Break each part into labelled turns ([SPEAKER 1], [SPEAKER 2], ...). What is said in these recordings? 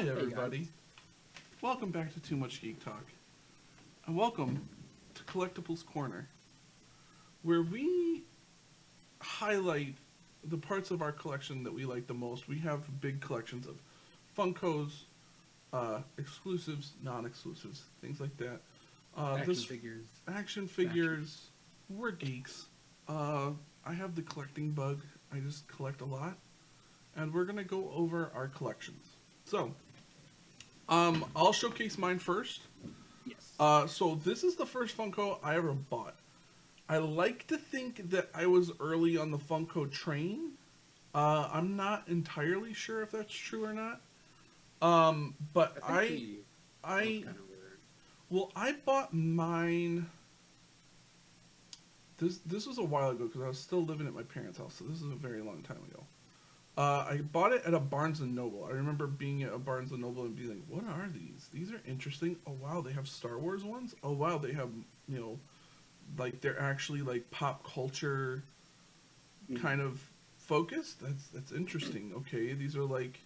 [SPEAKER 1] Hi,
[SPEAKER 2] Hey
[SPEAKER 1] everybody.
[SPEAKER 2] guys.
[SPEAKER 1] Welcome back to Too Much Geek Talk. And welcome to Collectables Corner, where we highlight the parts of our collection that we like the most. We have big collections of Funkos, exclusives, non-exclusives, things like that.
[SPEAKER 2] Action
[SPEAKER 1] This
[SPEAKER 2] figures.
[SPEAKER 1] action
[SPEAKER 2] Action.
[SPEAKER 1] figures, we're geeks. I have the collecting bug. I just collect a lot, and we're gonna go over our collections. So, I'll showcase mine first.
[SPEAKER 2] Yes.
[SPEAKER 1] So this is the first Funko I ever bought. I like to think that I was early on the Funko train. I'm not entirely sure if that's true or not. But
[SPEAKER 2] I think we both
[SPEAKER 1] I,
[SPEAKER 2] kind of were.
[SPEAKER 1] well, I bought mine. This was a while ago because I was still living at my parents' house, so this is a very long time ago. I bought it at a Barnes and Noble. I remember being at a Barnes and Noble and being like, "What are these? These are interesting. Oh wow, they have Star Wars ones. Oh wow, they have you know, like they're actually like pop culture
[SPEAKER 2] Mm.
[SPEAKER 1] kind of focused. That's interesting. Okay, these are like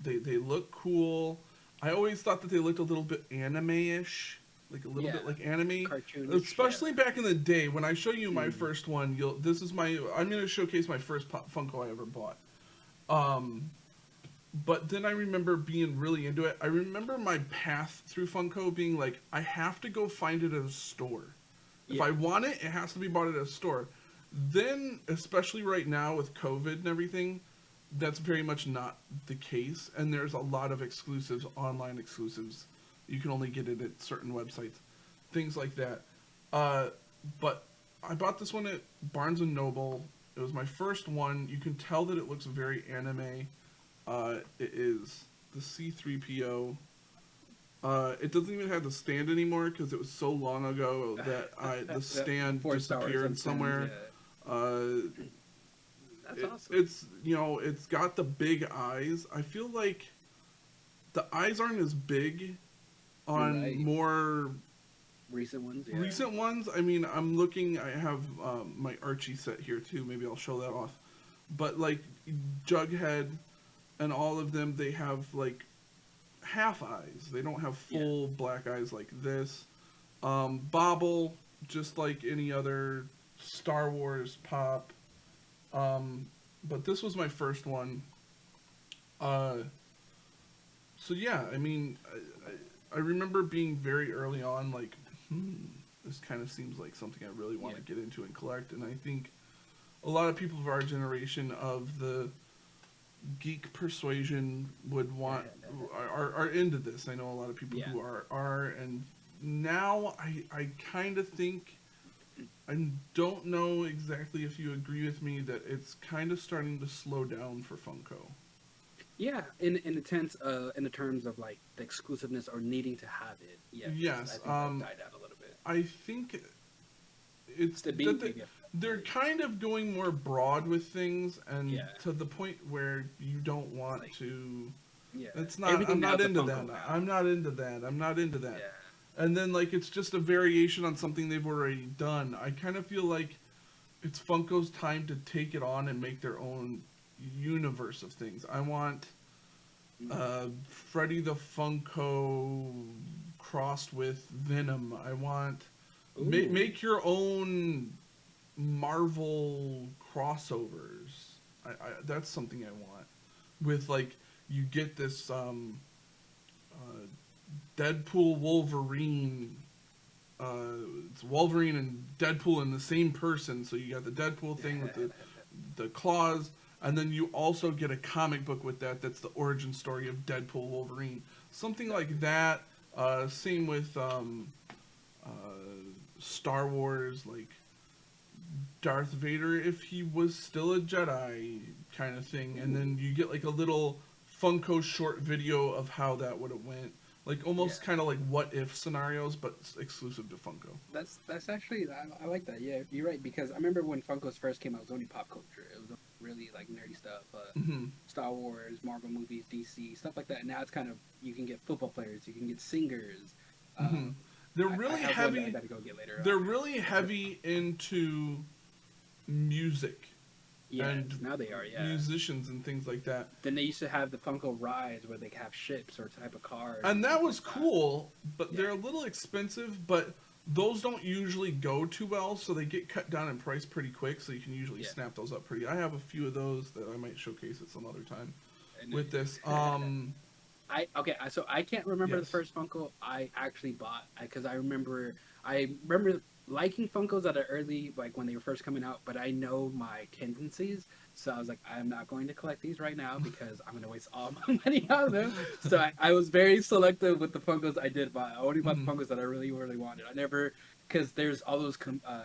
[SPEAKER 1] they look cool. I always thought that they looked a little bit anime-ish, like a little
[SPEAKER 2] Yeah.
[SPEAKER 1] bit like anime,
[SPEAKER 2] Cartoonish. Yeah.
[SPEAKER 1] especially back in the day. When I show you my
[SPEAKER 2] Mm.
[SPEAKER 1] first one, you'll this is my I'm gonna showcase my first Funko I ever bought. Um, but then I remember being really into it. I remember my path through Funko being like, I have to go find it at a store. If
[SPEAKER 2] Yeah.
[SPEAKER 1] I want it, it has to be bought at a store. Then, especially right now with COVID and everything, that's very much not the case. And there's a lot of exclusives, online exclusives. You can only get it at certain websites, things like that. Uh, but I bought this one at Barnes and Noble. It was my first one. You can tell that it looks very anime. It is the C3PO. It doesn't even have the stand anymore because it was so long ago that the stand
[SPEAKER 2] Four stars
[SPEAKER 1] disappeared
[SPEAKER 2] on stands.
[SPEAKER 1] somewhere.
[SPEAKER 2] Yeah.
[SPEAKER 1] Uh,
[SPEAKER 2] That's awesome.
[SPEAKER 1] it's it's got the big eyes. I feel like the eyes aren't as big on
[SPEAKER 2] Right.
[SPEAKER 1] more
[SPEAKER 2] Recent ones. Yeah.
[SPEAKER 1] recent ones. I mean, I'm looking. I have my Archie set here too. Maybe I'll show that off. But like Jughead and all of them, they have like half eyes. They don't have
[SPEAKER 2] Yeah.
[SPEAKER 1] full black eyes like this. Bobble, just like any other Star Wars pop. But this was my first one. Uh, so yeah, I mean, I remember being very early on like, this kind of seems like something I really want
[SPEAKER 2] Yeah.
[SPEAKER 1] to get into and collect. And I think a lot of people of our generation of the geek persuasion would want are into this. I know a lot of people
[SPEAKER 2] Yeah.
[SPEAKER 1] who are and now I kind of think I don't know exactly if you agree with me that it's kind of starting to slow down for Funko.
[SPEAKER 2] Yeah. In the terms of like the exclusiveness or needing to have it. Yeah. I
[SPEAKER 1] Yes,
[SPEAKER 2] think that died out a little bit.
[SPEAKER 1] I think it's
[SPEAKER 2] To
[SPEAKER 1] that
[SPEAKER 2] be maybe.
[SPEAKER 1] they're kind of going more broad with things and
[SPEAKER 2] Yeah.
[SPEAKER 1] to the point where you don't
[SPEAKER 2] It's
[SPEAKER 1] want
[SPEAKER 2] like
[SPEAKER 1] to.
[SPEAKER 2] yeah.
[SPEAKER 1] It's not.
[SPEAKER 2] Everything
[SPEAKER 1] I'm
[SPEAKER 2] now
[SPEAKER 1] not
[SPEAKER 2] is a
[SPEAKER 1] into
[SPEAKER 2] Funko
[SPEAKER 1] that.
[SPEAKER 2] now.
[SPEAKER 1] I'm not into that. I'm not into that.
[SPEAKER 2] Yeah.
[SPEAKER 1] And then like it's just a variation on something they've already done. I kind of feel like it's Funko's time to take it on and make their own universe of things. I want Freddy the Funko crossed with Venom. I want
[SPEAKER 2] Ooh.
[SPEAKER 1] make your own Marvel crossovers. That's something I want. With like you get this uh, Deadpool Wolverine. It's Wolverine and Deadpool in the same person. So you got the Deadpool thing with the claws, and then you also get a comic book with that. That's the origin story of Deadpool Wolverine. Something like that. Same with uh, Star Wars, like Darth Vader if he was still a Jedi kind of thing, and then you get like a little Funko short video of how that would have went, like
[SPEAKER 2] Yeah.
[SPEAKER 1] almost kind of like what if scenarios, but exclusive to Funko.
[SPEAKER 2] That's actually I like that. Yeah, you're right because I remember when Funkos first came out, it was only pop culture. It was really like nerdy stuff,
[SPEAKER 1] Hmm.
[SPEAKER 2] Star Wars, Marvel movies, DC stuff like that. Now it's kind of you can get football players, you can get singers.
[SPEAKER 1] Hmm.
[SPEAKER 2] Um,
[SPEAKER 1] They're
[SPEAKER 2] I
[SPEAKER 1] really
[SPEAKER 2] have one that I
[SPEAKER 1] heavy.
[SPEAKER 2] got to go get later
[SPEAKER 1] They're
[SPEAKER 2] on.
[SPEAKER 1] really heavy into music. and
[SPEAKER 2] Yes, now they are. Yeah.
[SPEAKER 1] musicians and things like that.
[SPEAKER 2] Then they used to have the Funko rides where they have ships or type of cars
[SPEAKER 1] And
[SPEAKER 2] and
[SPEAKER 1] that
[SPEAKER 2] things
[SPEAKER 1] was
[SPEAKER 2] like that.
[SPEAKER 1] cool, but
[SPEAKER 2] Yeah.
[SPEAKER 1] they're a little expensive, but those don't usually go too well, so they get cut down in price pretty quick, so you can usually
[SPEAKER 2] Yeah.
[SPEAKER 1] snap those up pretty. I have a few of those that I might showcase at some other time
[SPEAKER 2] And
[SPEAKER 1] with this.
[SPEAKER 2] so I can't remember the
[SPEAKER 1] Yes.
[SPEAKER 2] first Funko I actually bought because I remember liking Funkos at an early like when they were first coming out, but I know my tendencies, so I was like, I'm not going to collect these right now because I'm going to waste all my money on them. So I was very selective with the Funkos I did buy. I only bought
[SPEAKER 1] Mhm.
[SPEAKER 2] the Funkos that I really really wanted. I never because there's all those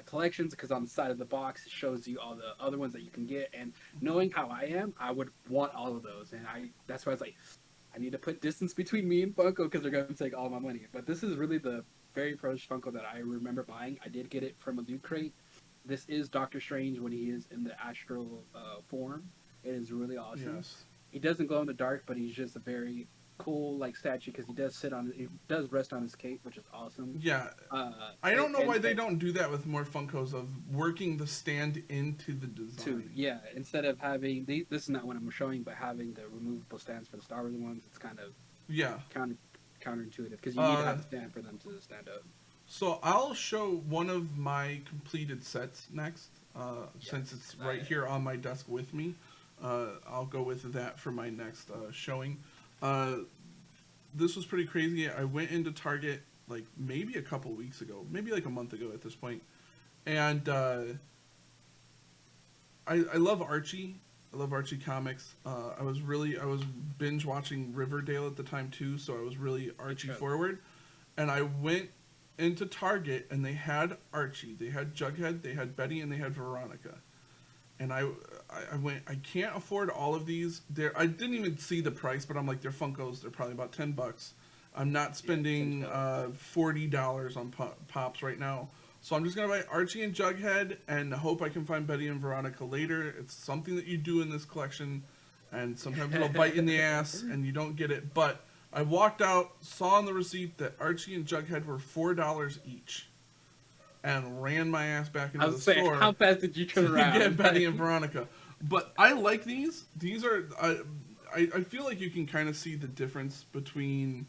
[SPEAKER 2] collections because on the side of the box it shows you all the other ones that you can get, and knowing how I am, I would want all of those, and that's why I was like, I need to put distance between me and Funko because they're going to take all my money. But this is really the very first Funko that I remember buying. I did get it from a loot crate. This is Doctor Strange when he is in the astral form. It is really awesome.
[SPEAKER 1] Yes.
[SPEAKER 2] He doesn't glow in the dark, but he's just a very cool like statue because he does rest on his cape, which is awesome.
[SPEAKER 1] Yeah.
[SPEAKER 2] Uh,
[SPEAKER 1] I don't know why they
[SPEAKER 2] and
[SPEAKER 1] don't do that with more Funkos of working the stand into the
[SPEAKER 2] to
[SPEAKER 1] design.
[SPEAKER 2] yeah, instead of having this is not what I'm showing, but having the removable stands for the Star Wars ones, it's kind of
[SPEAKER 1] Yeah.
[SPEAKER 2] counterintuitive because you need to
[SPEAKER 1] Uh,
[SPEAKER 2] have the stand for them to stand up.
[SPEAKER 1] So I'll show one of my completed sets next, since
[SPEAKER 2] Yes,
[SPEAKER 1] it's right here on my desk with me. I'll go with that for my next showing. Uh, this was pretty crazy. I went into Target like maybe a couple weeks ago, maybe like a month ago at this point, and I love Archie. I love Archie comics. I was binge watching Riverdale at the time too, so I was really Archie
[SPEAKER 2] show.
[SPEAKER 1] forward. And I went into Target and they had Archie, they had Jughead, they had Betty, and they had Veronica. And I went, I can't afford all of these. I didn't even see the price, but I'm like, they're Funkos. They're probably about $10. I'm not spending $40 on pops right now. So I'm just gonna buy Archie and Jughead and hope I can find Betty and Veronica later. It's something that you do in this collection, and sometimes it'll bite you in the ass and you don't get it. But I walked out, saw on the receipt that Archie and Jughead were $4 each, and ran my ass back into the store.
[SPEAKER 2] How fast did you turn
[SPEAKER 1] to
[SPEAKER 2] around?
[SPEAKER 1] get Betty and Veronica. But I like these. These are I feel like you can kind of see the difference between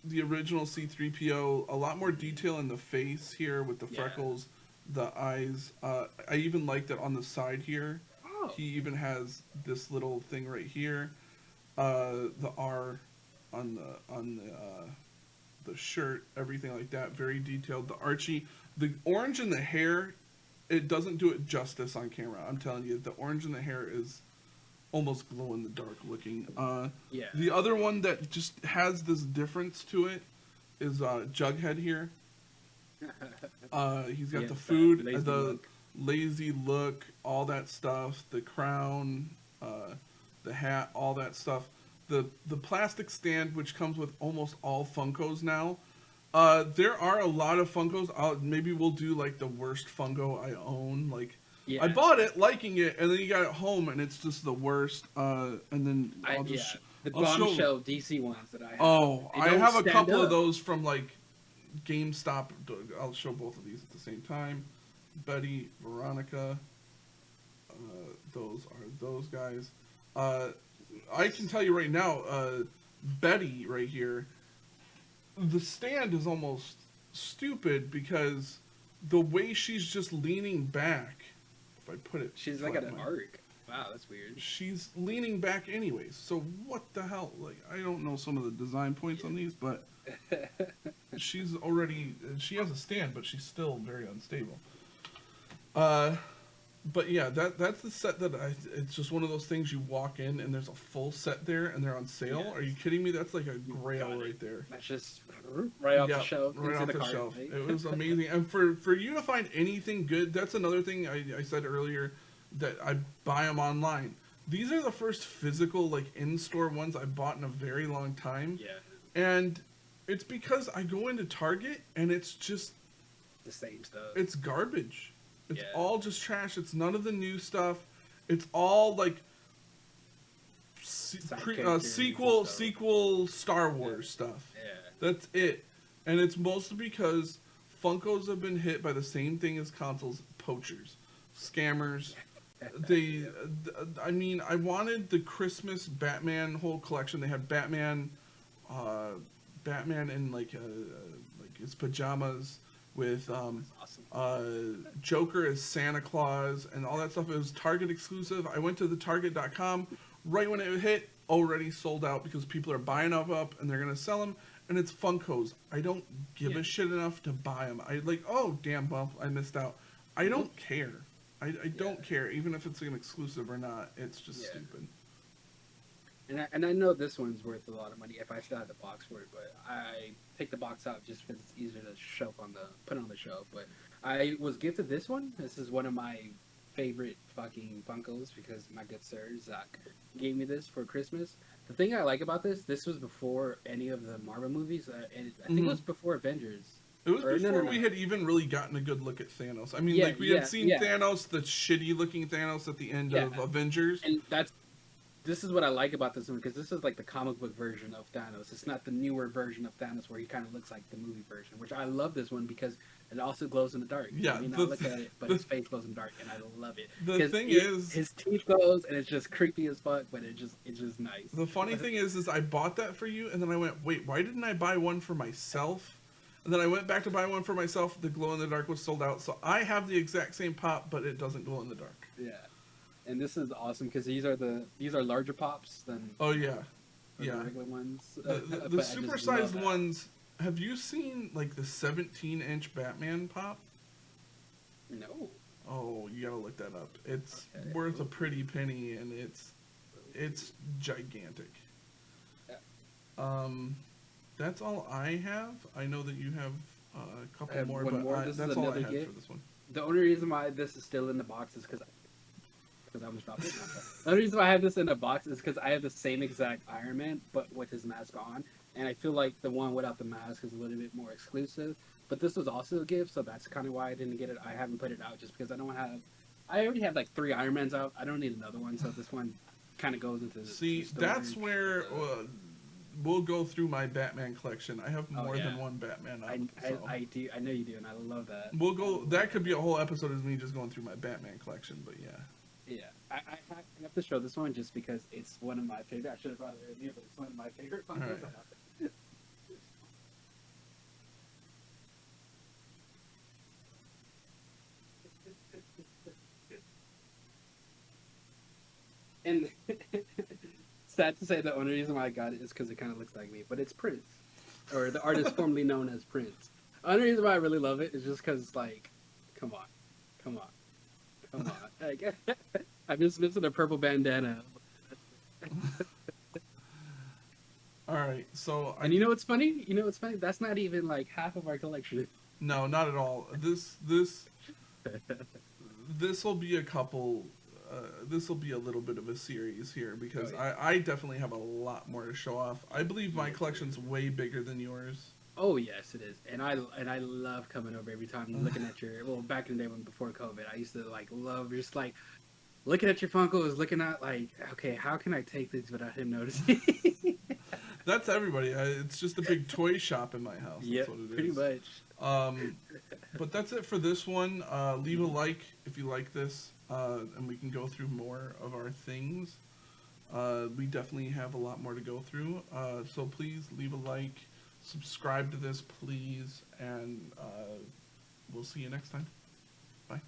[SPEAKER 1] the original C-3PO. A lot more detail in the face here with the freckles, the eyes. I even like that on the side here.
[SPEAKER 2] Oh.
[SPEAKER 1] He even has this little thing right here. The R on the shirt, everything like that, very detailed. The Archie, the orange in the hair, it doesn't do it justice on camera. I'm telling you, the orange in the hair is almost glow in the dark looking.
[SPEAKER 2] Yeah.
[SPEAKER 1] The other one that just has this difference to it is Jughead here. He's got the food, lazy look, all that stuff, the crown, the hat, all that stuff. The plastic stand, which comes with almost all Funkos now. There are a lot of Funkos. Maybe we'll do like the worst Funko I own. Like I bought it, liking it, and then you got it home, and it's just the worst. And then I'll just
[SPEAKER 2] the bombshell DC ones that I have.
[SPEAKER 1] Oh, I have a couple of those from like GameStop. I'll show both of these at the same time. Betty, Veronica. Those are those guys. I can tell you right now, Betty right here, the stand is almost stupid because the way she's just leaning back, if I put it...
[SPEAKER 2] She's like at an arc. Wow, that's weird.
[SPEAKER 1] She's leaning back anyways, so what the hell? Like, I don't know some of the design points on these, but she has a stand, but she's still very unstable. But yeah, that's the set that it's just one of those things you walk in and there's a full set there and they're on sale. Yes. Are you kidding me? That's like a grail right there.
[SPEAKER 2] That's just right off the shelf.
[SPEAKER 1] Right off the shelf. Right? It was amazing. And for you to find anything good, that's another thing I said earlier, that I buy them online. These are the first physical, like, in-store ones I bought in a very long time.
[SPEAKER 2] Yeah.
[SPEAKER 1] And it's because I go into Target and it's just...
[SPEAKER 2] the same stuff.
[SPEAKER 1] It's garbage. It's all just trash. It's none of the new stuff. It's all like sequel Star Wars stuff.
[SPEAKER 2] Yeah.
[SPEAKER 1] That's it. And it's mostly because Funkos have been hit by the same thing as consoles: poachers, scammers, they, I mean, I wanted the Christmas Batman whole collection. They had uh, Batman in like his pajamas with
[SPEAKER 2] That's awesome.
[SPEAKER 1] Joker as Santa Claus and all that stuff. It was Target exclusive. I went to the Target.com right when it hit, already sold out because people are buying up and they're gonna sell them. And it's Funkos. I don't give
[SPEAKER 2] Yeah.
[SPEAKER 1] a shit enough to buy them. I like, oh damn, well, I missed out. I
[SPEAKER 2] Mhm.
[SPEAKER 1] don't care. I
[SPEAKER 2] Yeah.
[SPEAKER 1] don't care, even if it's an exclusive or not. It's just
[SPEAKER 2] Yeah.
[SPEAKER 1] stupid.
[SPEAKER 2] And I know this one's worth a lot of money if I still had the box for it, but I take the box out just because it's easier to shelf on the put on the shelf. But I was gifted this one. This is one of my favorite fucking Funkos because my good sir Zach gave me this for Christmas. The thing I like about this was before any of the Marvel movies, and I think it
[SPEAKER 1] Hmm.
[SPEAKER 2] was before Avengers.
[SPEAKER 1] It was
[SPEAKER 2] Or
[SPEAKER 1] before
[SPEAKER 2] no.
[SPEAKER 1] we had even really gotten a good look at Thanos. I mean,
[SPEAKER 2] Yeah,
[SPEAKER 1] like we had
[SPEAKER 2] yeah,
[SPEAKER 1] seen
[SPEAKER 2] yeah,
[SPEAKER 1] Thanos, the shitty looking Thanos at the end
[SPEAKER 2] yeah.
[SPEAKER 1] of Avengers.
[SPEAKER 2] And that's this is what I like about this one because this is like the comic book version of Thanos. It's not the newer version of Thanos where he kind of looks like the movie version. Which I love this one because it also glows in the dark. I
[SPEAKER 1] Yeah,
[SPEAKER 2] mean, I look at it, but
[SPEAKER 1] the
[SPEAKER 2] his face glows in the dark, and I love it
[SPEAKER 1] the
[SPEAKER 2] because
[SPEAKER 1] thing is,
[SPEAKER 2] his teeth glows, and it's just creepy as fuck. But it's just nice.
[SPEAKER 1] the funny thing is I bought that for you, and then I went, wait, why didn't I buy one for myself? And then I went back to buy one for myself. The glow in the dark was sold out, so I have the exact same pop, but it doesn't glow in the dark.
[SPEAKER 2] Yeah, and this is awesome because these are larger pops than
[SPEAKER 1] Oh yeah,
[SPEAKER 2] the
[SPEAKER 1] yeah.
[SPEAKER 2] regular ones.
[SPEAKER 1] The
[SPEAKER 2] But I just
[SPEAKER 1] supersized
[SPEAKER 2] love that.
[SPEAKER 1] ones. Have you seen like the 17-inch Batman pop?
[SPEAKER 2] No.
[SPEAKER 1] Oh, you gotta look that up. It's
[SPEAKER 2] Okay.
[SPEAKER 1] worth a pretty penny, and it's gigantic.
[SPEAKER 2] Yeah.
[SPEAKER 1] Um, that's all I have. I know that you have a
[SPEAKER 2] I
[SPEAKER 1] couple
[SPEAKER 2] have
[SPEAKER 1] more,
[SPEAKER 2] one
[SPEAKER 1] but
[SPEAKER 2] more. This
[SPEAKER 1] that's
[SPEAKER 2] is
[SPEAKER 1] all I
[SPEAKER 2] another
[SPEAKER 1] had
[SPEAKER 2] gift.
[SPEAKER 1] for this one.
[SPEAKER 2] The only reason why this is still in the box is because I'm gonna stop it. The only reason why I have this in the box is because I have the same exact Iron Man, but with his mask on, and I feel like the one without the mask is a little bit more exclusive. But this was also a gift, so that's kind of why I didn't get it. I haven't put it out just because I don't have. I already have like 3 Iron Mans out. I don't need another one, so this one kind of goes into.
[SPEAKER 1] See,
[SPEAKER 2] to
[SPEAKER 1] that's
[SPEAKER 2] storage.
[SPEAKER 1] where we'll go through my Batman collection. I have
[SPEAKER 2] Oh,
[SPEAKER 1] more
[SPEAKER 2] yeah.
[SPEAKER 1] than one Batman up. So.
[SPEAKER 2] I do. I know you do, and I love that.
[SPEAKER 1] We'll go. That could be a whole episode of me just going through my Batman collection. But yeah,
[SPEAKER 2] Yeah, I have to show this one just because it's one of my favorite. I should have brought it earlier, but it's one of my favorite Funkos.
[SPEAKER 1] Alright.
[SPEAKER 2] I have. And sad to say, the only reason why I got it is because it kind of looks like me, but it's Prince, or the artist formerly known as Prince. The only reason why I really love it is just because, like, come on, come on, come on. Like, I'm just missing a purple bandana.
[SPEAKER 1] all right. So
[SPEAKER 2] And you know what's funny? You know what's funny? That's not even like half of our collection.
[SPEAKER 1] no, not at all. This will be a couple. This will be a little bit of a series here because
[SPEAKER 2] Oh, yeah.
[SPEAKER 1] I definitely have a lot more to show off. I believe my collection's way bigger than yours.
[SPEAKER 2] Oh yes, it is, and I love coming over every time looking at your. Well, back in the day when before COVID, I used to like love just like looking at your Funkos, looking at like, okay, how can I take these without him noticing?
[SPEAKER 1] That's everybody. It's just a big toy shop in my house.
[SPEAKER 2] Yeah,
[SPEAKER 1] That's what it is.
[SPEAKER 2] pretty much.
[SPEAKER 1] But that's it for this one. Leave a like if you like this, and we can go through more of our things. We definitely have a lot more to go through. So please leave a like, subscribe to this, please, and we'll see you next time. Bye.